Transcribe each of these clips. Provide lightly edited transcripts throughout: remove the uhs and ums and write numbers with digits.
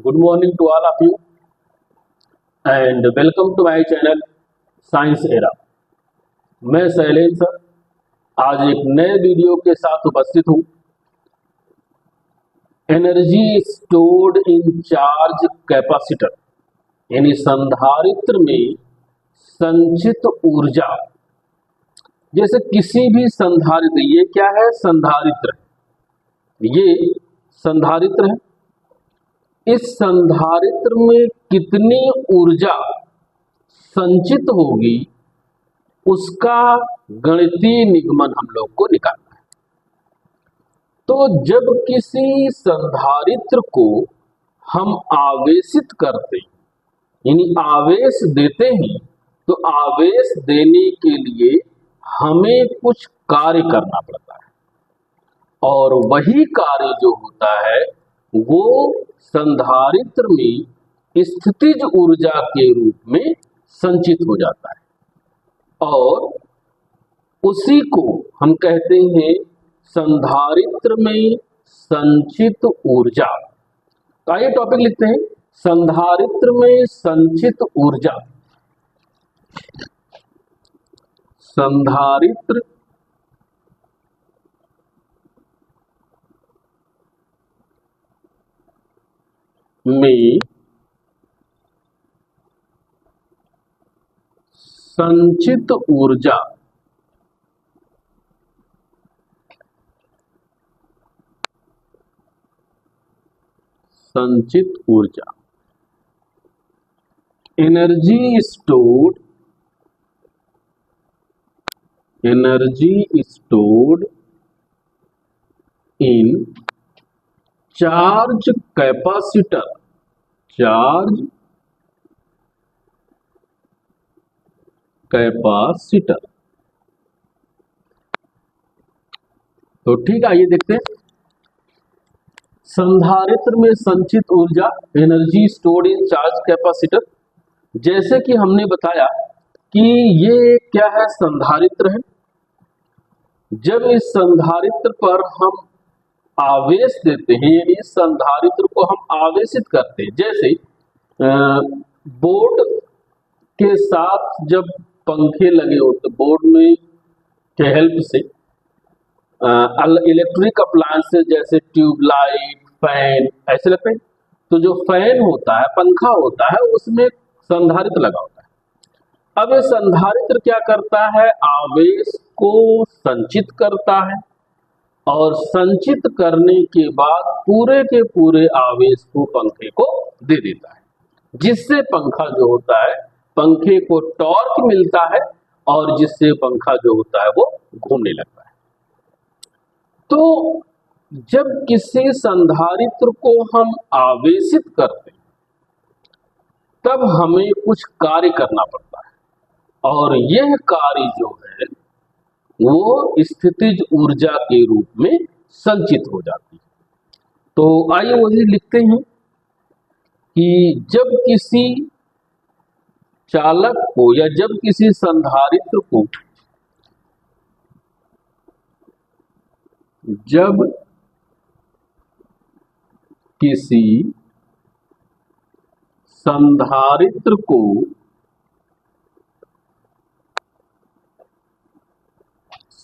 Good morning to all of you and welcome to my channel science era. मैं Shailendra sir आज एक नए video के साथ उपस्थित हूँ। Energy stored in charge capacitor यानी संधारित्र में संचित ऊर्जा। जैसे किसी भी संधारित्र, ये क्या है? संधारित्र, ये संधारित्र है। इस संधारित्र में कितनी ऊर्जा संचित होगी उसका गणितीय निगमन हम लोग को निकालना है। तो जब किसी संधारित्र को हम आवेशित करते हैं यानी आवेश देते हैं, तो आवेश देने के लिए हमें कुछ कार्य करना पड़ता है और वही कार्य जो होता है वो संधारित्र में स्थितिज ऊर्जा के रूप में संचित हो जाता है और उसी को हम कहते हैं संधारित्र में संचित ऊर्जा। तो आइए टॉपिक लिखते हैं, संधारित्र में संचित ऊर्जा। संधारित्र में संचित ऊर्जा energy stored in charge capacitor. तो ठीक है, आइए देखते हैं संधारित्र में संचित ऊर्जा, energy stored in charge capacitor. जैसे कि हमने बताया कि ये क्या है? संधारित्र है। जब इस संधारित्र पर हम आवेश देते हैं यानी इस संधारित्र को हम आवेशित करते हैं, जैसे बोर्ड के साथ जब पंखे लगे होते, बोर्ड में के हेल्प से इलेक्ट्रिक अप्लायंसेस जैसे ट्यूबलाइट, फैन ऐसे लगते हैं। तो जो फैन होता है, पंखा होता है, उसमें संधारित्र लगा होता है। अब ये संधारित्र क्या करता है? आवेश को संचित करता है और संचित करने के बाद पूरे के पूरे आवेश को पंखे को दे देता है, जिससे पंखा जो होता है, पंखे को टॉर्क मिलता है और जिससे पंखा जो होता है वो घूमने लगता है। तो जब किसी संधारित्र को हम आवेशित करते हैं तब हमें कुछ कार्य करना पड़ता है और यह कार्य जो है वो स्थितिज ऊर्जा के रूप में संचित हो जाती है। तो आइए वही लिखते हैं कि जब किसी चालक को या जब किसी संधारित्र को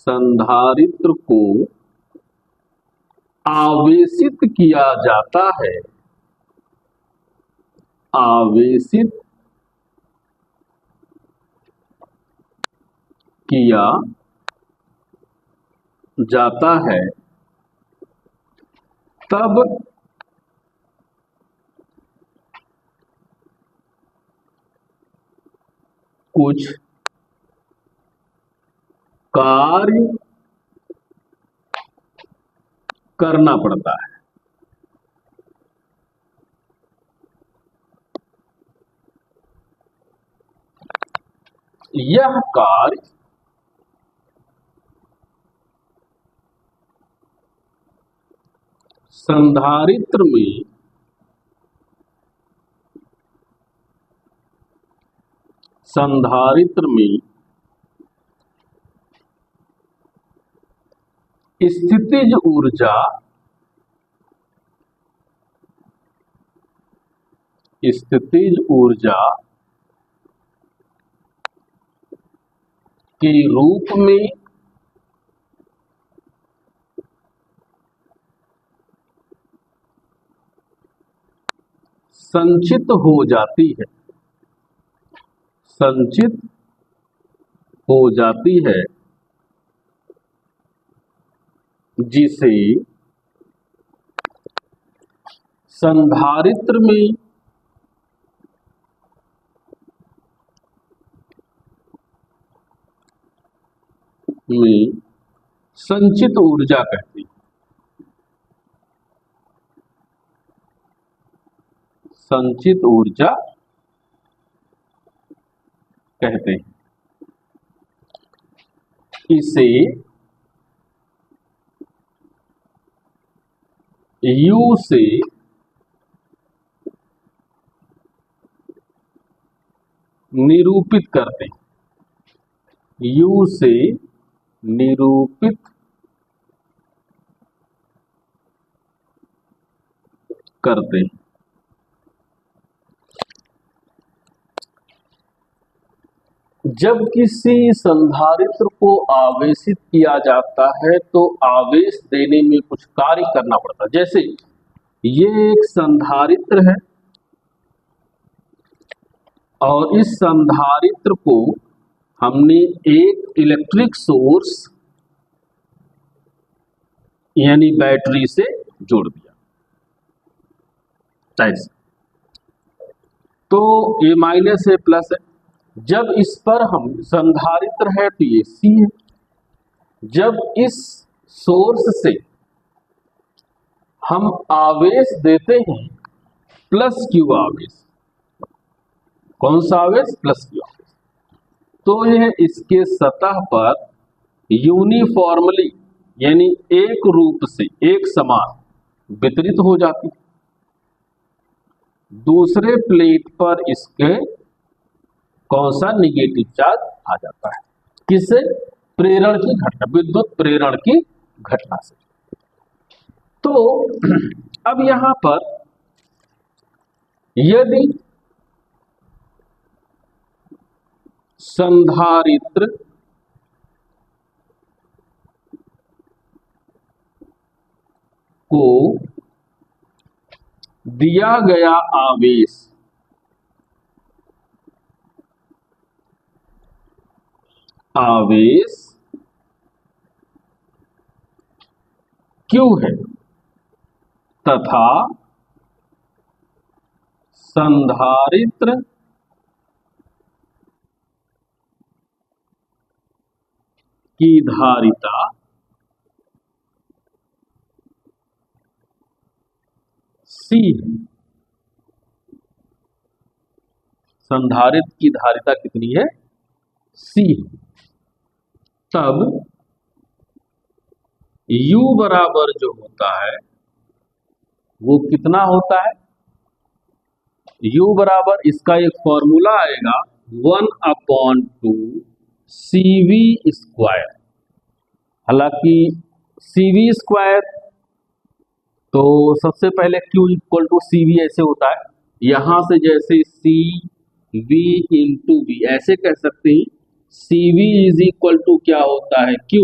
संधारित्र को आवेशित किया जाता है, आवेशित किया जाता है, तब कुछ कार्य करना पड़ता है। यह कार्य संधारित्र में स्थितिज ऊर्जा स्थितिज ऊर्जा के रूप में संचित हो जाती है, संचित हो जाती है, जिसे संधारित्र में संचित ऊर्जा कहते हैं। संचित ऊर्जा कहते हैं। इसे U से निरूपित करते हैं, U से निरूपित करते हैं। जब किसी संधारित्र को आवेशित किया जाता है तो आवेश देने में कुछ कार्य करना पड़ता है। जैसे ये एक संधारित्र है और इस संधारित्र को हमने एक इलेक्ट्रिक सोर्स यानी बैटरी से जोड़ दिया, ऐसे। तो ये माइनस है, प्लस है। जब इस पर हम संधारित्र है तो ये C है। जब इस सोर्स से हम आवेश देते हैं प्लस Q आवेश, कौन सा आवेश? प्लस Q आवेश, तो यह इसके सतह पर यूनिफॉर्मली यानी एक रूप से एक समान वितरित हो जाती है। दूसरे प्लेट पर इसके कौन सा? निगेटिव चार्ज आ जाता है। किससे? प्रेरण की घटना, विद्युत प्रेरण की घटना से। तो अब यहां पर यदि संधारित्र को दिया गया आवेश Q है तथा संधारित्र की धारिता C है। संधारित्र की धारिता कितनी है? C है। तब U बराबर जो होता है वो कितना होता है? U बराबर, इसका एक फॉर्मूला आएगा 1/2 CV स्क्वायर। हालांकि CV स्क्वायर तो सबसे पहले Q इक्वल टू CV ऐसे होता है, यहां से जैसे CV इंटू V ऐसे कह सकते हैं। CV इज इक्वल टू क्या होता है? Q,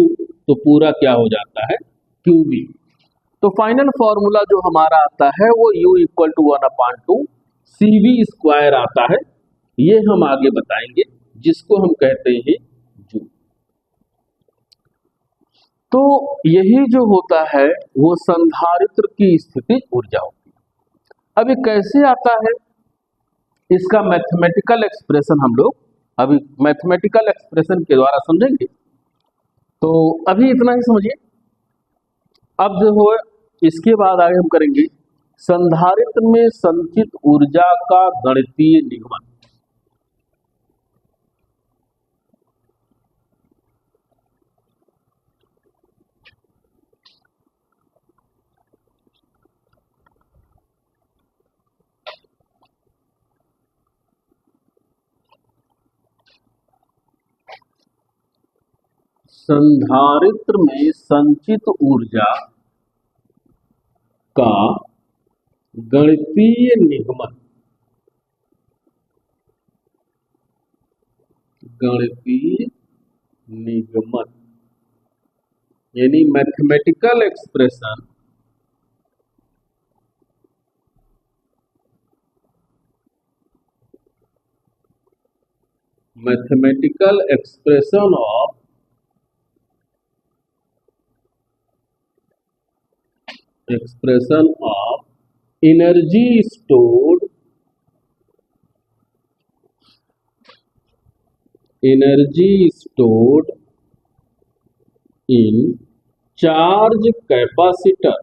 तो पूरा क्या हो जाता है? QV। तो फाइनल फॉर्मूला जो हमारा आता है वो U equal to 1/2 CV square आता है। ये हम आगे बताएंगे, जिसको हम कहते हैं जूल। तो यही जो होता है वो संधारित्र की स्थिति ऊर्जा होती है। अभी कैसे आता है इसका मैथमेटिकल एक्सप्रेशन हम लोग अभी मैथमेटिकल एक्सप्रेशन के द्वारा समझेंगे। तो अभी इतना ही समझिए। अब जो है इसके बाद आगे हम करेंगे संधारित्र में संचित ऊर्जा का गणितीय निगमन। संधारित्र में संचित ऊर्जा का गणितीय निगमन गणितीय निगमन यानी mathematical expression of energy stored in charge capacitor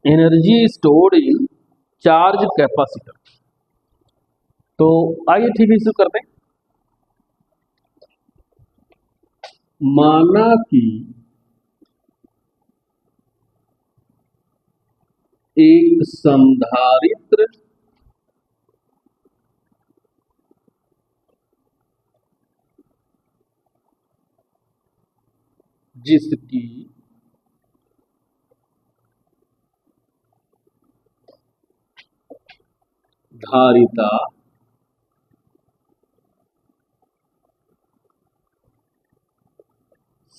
energy stored in charge capacitor. तो आइए ठीक है इसे करते हैं। माना कि एक संधारित्र जिसकी धारिता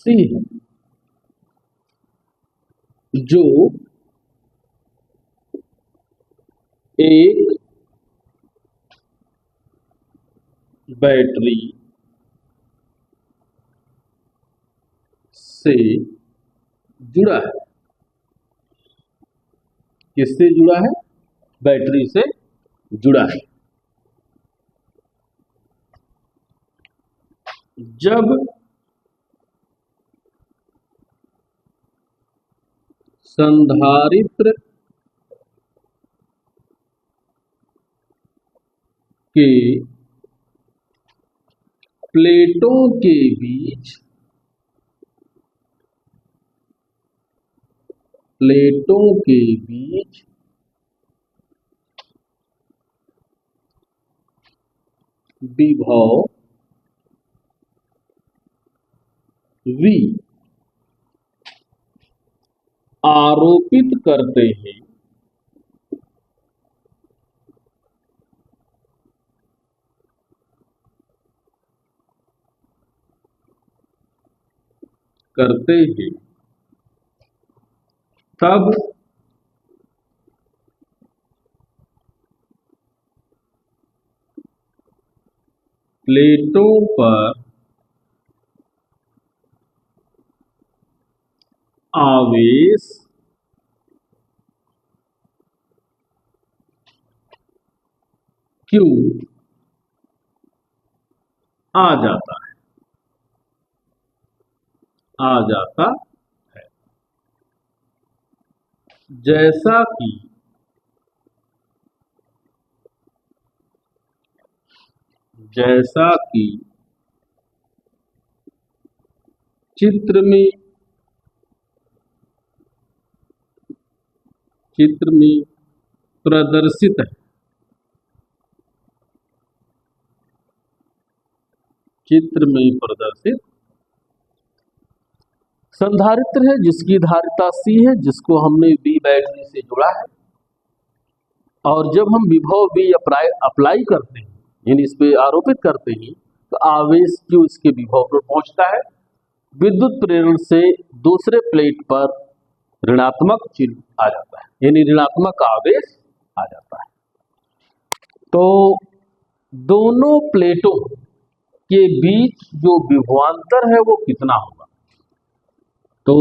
C है, जो एक बैटरी से जुड़ा है। किससे जुड़ा है? बैटरी से जुड़ा है। जब संधारित्र के प्लेटों के बीच विभव V आरोपित करते हैं तब प्लेटों पर आवेश Q आ जाता है। जैसा कि चित्र में प्रदर्शित है। संधारित्र है जिसकी धारिता C है, जिसको हमने V बैटरी से जुड़ा है, और जब हम विभव V अप्लाई करते हैं यानी इस पे आरोपित करते हैं तो आवेश Q इसके विभव पर पहुंचता है। विद्युत प्रेरण से दूसरे प्लेट पर ऋणात्मक चिन्ह आ जाता है यानी ऋणात्मक आवेश आ जाता है। तो दोनों प्लेटों के बीच जो विभवांतर है वो कितना होगा? तो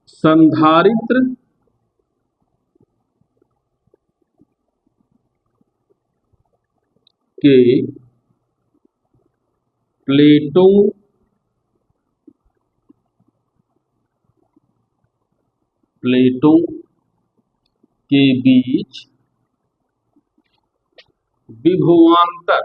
संधारित्र के प्लेटों के बीच विभवांतर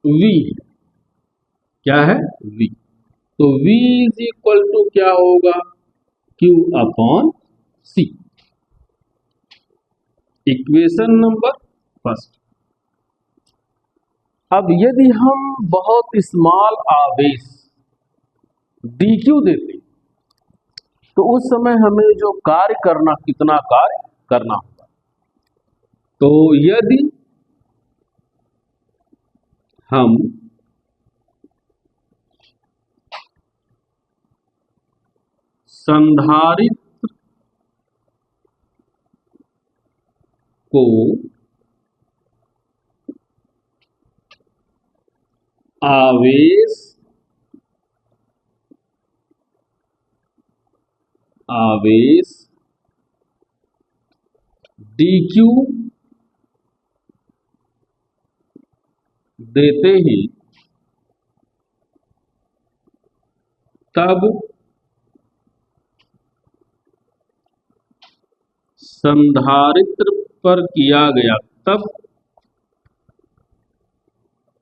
V क्या है? V। तो V इज इक्वल टू क्या होगा? Q upon C। Equation number first. अब यदि हम बहुत स्मॉल आवेश dq देते तो उस समय हमें जो कार्य करना, कितना कार्य करना होगा। तो यदि हम संधारित्र को आवेश dq देते हैं, तब संधारित्र पर किया गया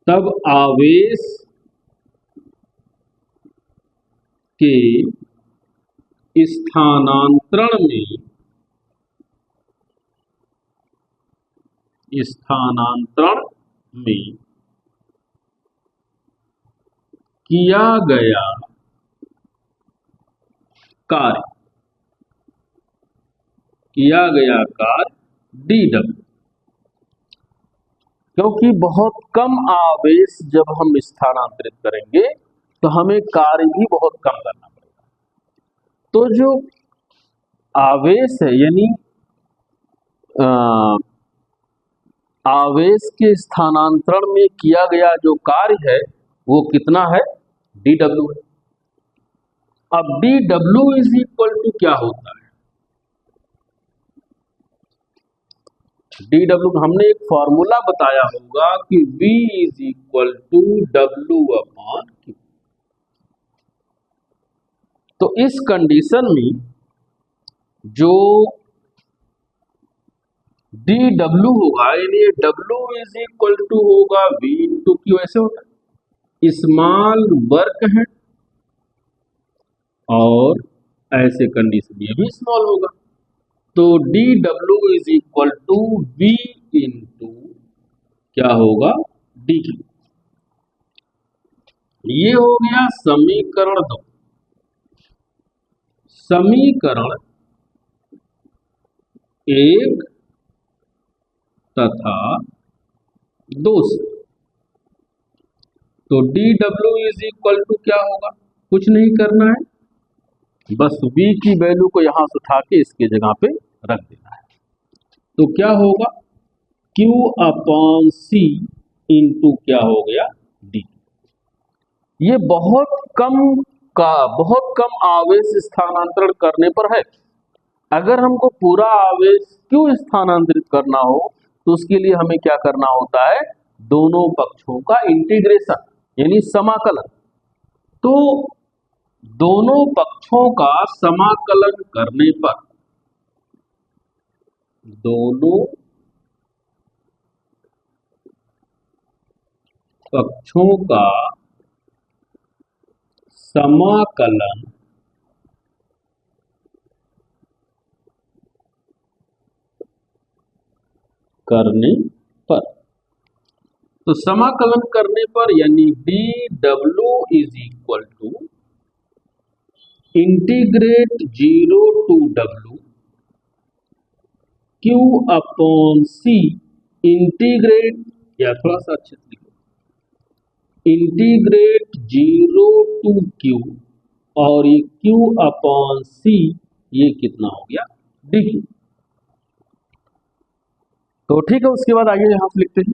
तब आवेश के स्थानांतरण में किया गया कार्य dw, क्योंकि बहुत कम आवेश जब हम स्थानांतरित करेंगे तो हमें कार्य भी बहुत कम करना पड़ेगा। तो जो आवेश है, यानी आवेश के स्थानांतरण में किया गया जो कार्य है वो कितना है, dw है। अब dw इज इक्वल टू क्या होता है, dw हमने एक फॉर्मूला बताया होगा कि v is equal to w upon q। तो इस कंडीशन में जो dw होगा, यानी w इज इक्वल टू होगा v इंटू क्यू। ऐसे होता है, स्मॉल वर्क है और ऐसे कंडीशन ये भी स्मॉल होगा। तो dw is equal to v into क्या होगा, dq। ये हो गया समीकरण 2। समीकरण 1 तथा 2 से तो dw इज इक्वल टू क्या होगा, कुछ नहीं करना है, बस v की वैल्यू को यहां से उठा के इसके जगह पे रख देना है। तो क्या होगा, q अपॉन c इंटू क्या हो गया, d। ये बहुत कम आवेश स्थानांतरण करने पर है। अगर हमको पूरा आवेश क्यों स्थानांतरित करना हो तो उसके लिए हमें क्या करना होता है, दोनों पक्षों का इंटीग्रेशन यानी समाकलन। तो दोनों पक्षों का समाकलन करने पर दोनों पक्षों का समाकलन करने पर, तो समाकलन करने पर यानी dw is equal to integrate 0 to w q upon c integrate, या थोड़ा सा अच्छे से लिखो, इंटीग्रेट 0 टू q और ये q अपॉन c ये कितना हो गया, dq। तो ठीक है, उसके बाद आगे यहां से लिखते हैं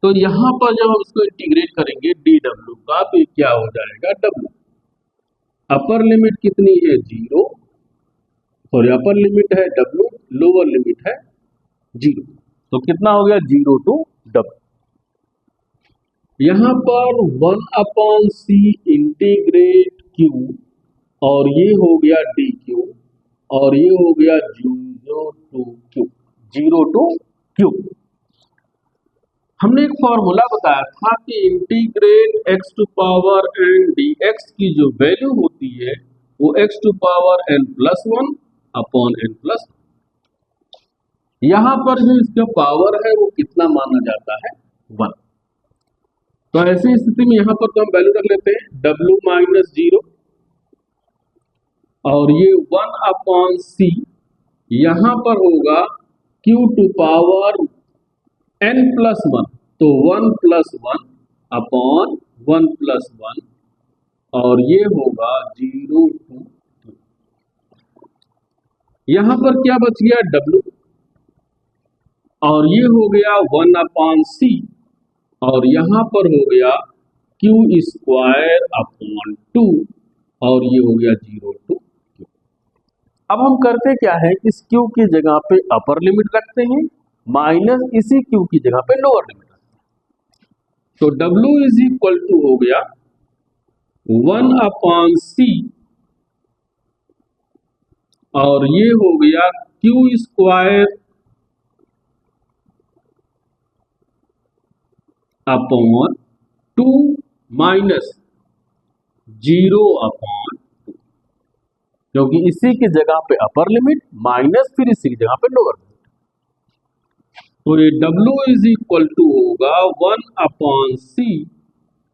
तो यहां पर जब हम इसको इंटीग्रेट करेंगे dw का तो ये क्या हो जाएगा, w। अपर लिमिट कितनी है 0, सॉरी अपर लिमिट है w, लोअर लिमिट है 0, तो कितना हो गया 0 टू w। यहां पर 1 अपॉन c इंटीग्रेट q और ये हो गया dq और ये हो गया 0 टू q, 0 टू q। हमने एक फॉर्मूला बताया था कि integrate x to power n dx की जो वैल्यू होती है वो x to power n+1 upon n+1। यहां पर जो इसका पावर है वो कितना माना जाता है, 1। तो ऐसी स्थिति में यहां पर तो हम वैल्यू रख लेते हैं w-0 और ये 1 अपॉन c, यहां पर होगा q टू पावर n+1, तो 1+1 अपॉन 1+1 और ये होगा 0 to 2। यहां पर क्या बच गया, w, और ये हो गया 1 अपॉन c और यहां पर हो गया q² अपॉन 2 और ये हो गया 0 to 2। अब हम करते क्या है, इस q की जगह पे अपर लिमिट रखते हैं माइनस इसी q की जगह पे लोअर लिमिट रखते हैं। तो w इज इक्वल टू हो गया 1 अपॉन c और ये हो गया q² अपॉन 2 माइनस 0 अपॉन 2, क्योंकि इसी की जगह पे अपर लिमिट माइनस फिर इसी की जगह पे लोअर लिमिट। तो ये w इज इक्वल टू होगा 1 अपॉन c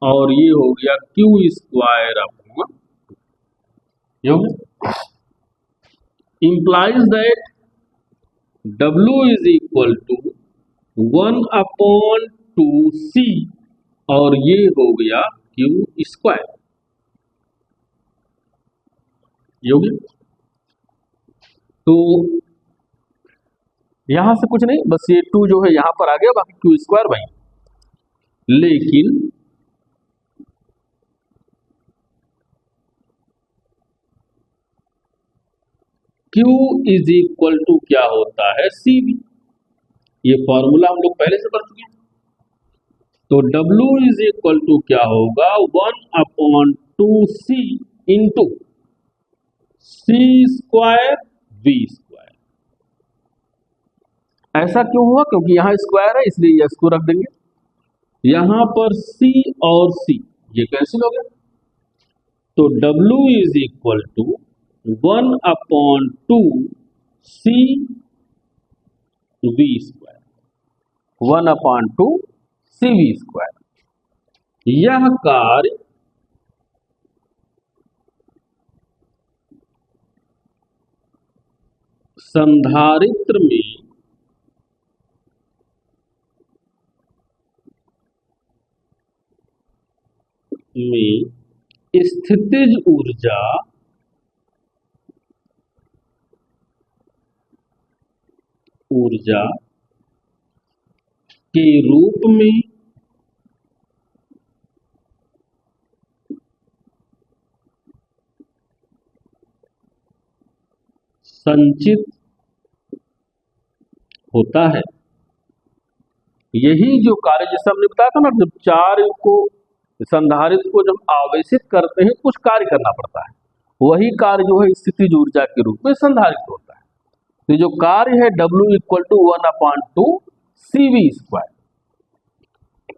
और ये हो गया q² upon 2। implies that w is equal to 1 upon 2c और ये हो गया q²। योगी तो यहां से कुछ नहीं, बस ये 2 जो है यहां पर आ गया, बाकी q² वही। लेकिन q इज इक्वल टू क्या होता है, cv। ये फॉर्मूला हम लोग पहले से पढ़ चुके हैं। तो w इज इक्वल टू क्या होगा, 1 upon 2c into c² v²। ऐसा क्यों हुआ, क्योंकि यहां स्क्वायर है इसलिए यस को रख देंगे। यहां पर c और c ये कैंसिल हो गया, तो w is equal to 1 upon 2c v², 1 upon 2c v²। यह कार्य संधारित्र में स्थितिज ऊर्जा के रूप में संचित होता है। यही जो कार्य जैसे हमने बताया था ना, जब चार्ज को संधारित्र को जब आवेशित करते हैं कुछ कार्य करना पड़ता है, वही कार्य जो है स्थितिज ऊर्जा के रूप में संधारित होता है। तो जो कार्य है W equal to 1 upon 2cv²।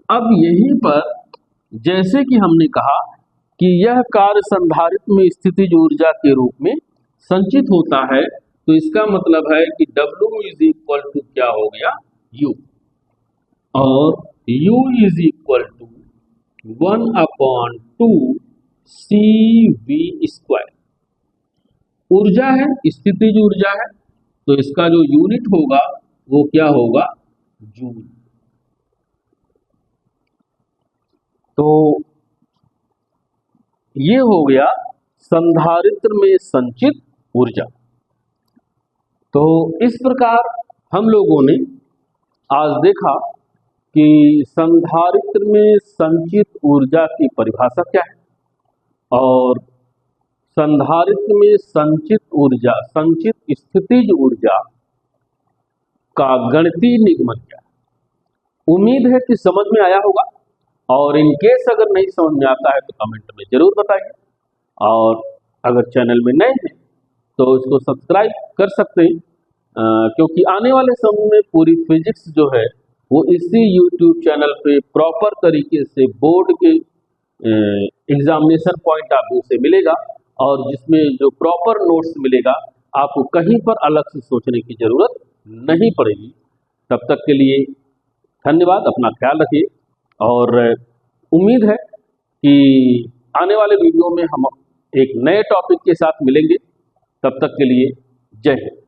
अब यहीं पर जैसे कि हमने कहा कि यह कार्य संधारित्र में स्थितिज ऊर्जा के रूप में संचित होता है, तो इसका मतलब है कि W इज इक्वल टू क्या हो गया, U, और U is equal to 1 upon 2cv²। ऊर्जा है, स्थितिज ऊर्जा है, तो इसका जो यूनिट होगा वो क्या होगा, जूल। तो ये हो गया संधारित्र में संचित ऊर्जा। तो इस प्रकार हम लोगों ने आज देखा कि संधारित्र में संचित ऊर्जा की परिभाषा क्या है और संधारित्र में संचित ऊर्जा, संचित स्थितिज ऊर्जा का गणितीय निगमन क्या है। उम्मीद है कि समझ में आया होगा, और इन केस अगर नहीं समझ में आता है तो कमेंट में जरूर बताइए, और अगर चैनल में नए हैं तो इसको सब्सक्राइब कर सकते हैं, क्योंकि आने वाले समय में पूरी फिजिक्स जो है वो इसी YouTube चैनल पे प्रॉपर तरीके से बोर्ड के एग्जामिनेशन पॉइंट ऑफ व्यू से मिलेगा, और जिसमें जो प्रॉपर नोट्स मिलेगा, आपको कहीं पर अलग से सोचने की जरूरत नहीं पड़ेगी। तब तक के लिए धन्यवाद, अपना ख्याल रखिए, और उम्मीद है कि आने वाले वीडियो में हम एक नए टॉपिक के साथ मिलेंगे। तब तक के लिए जय हिंद।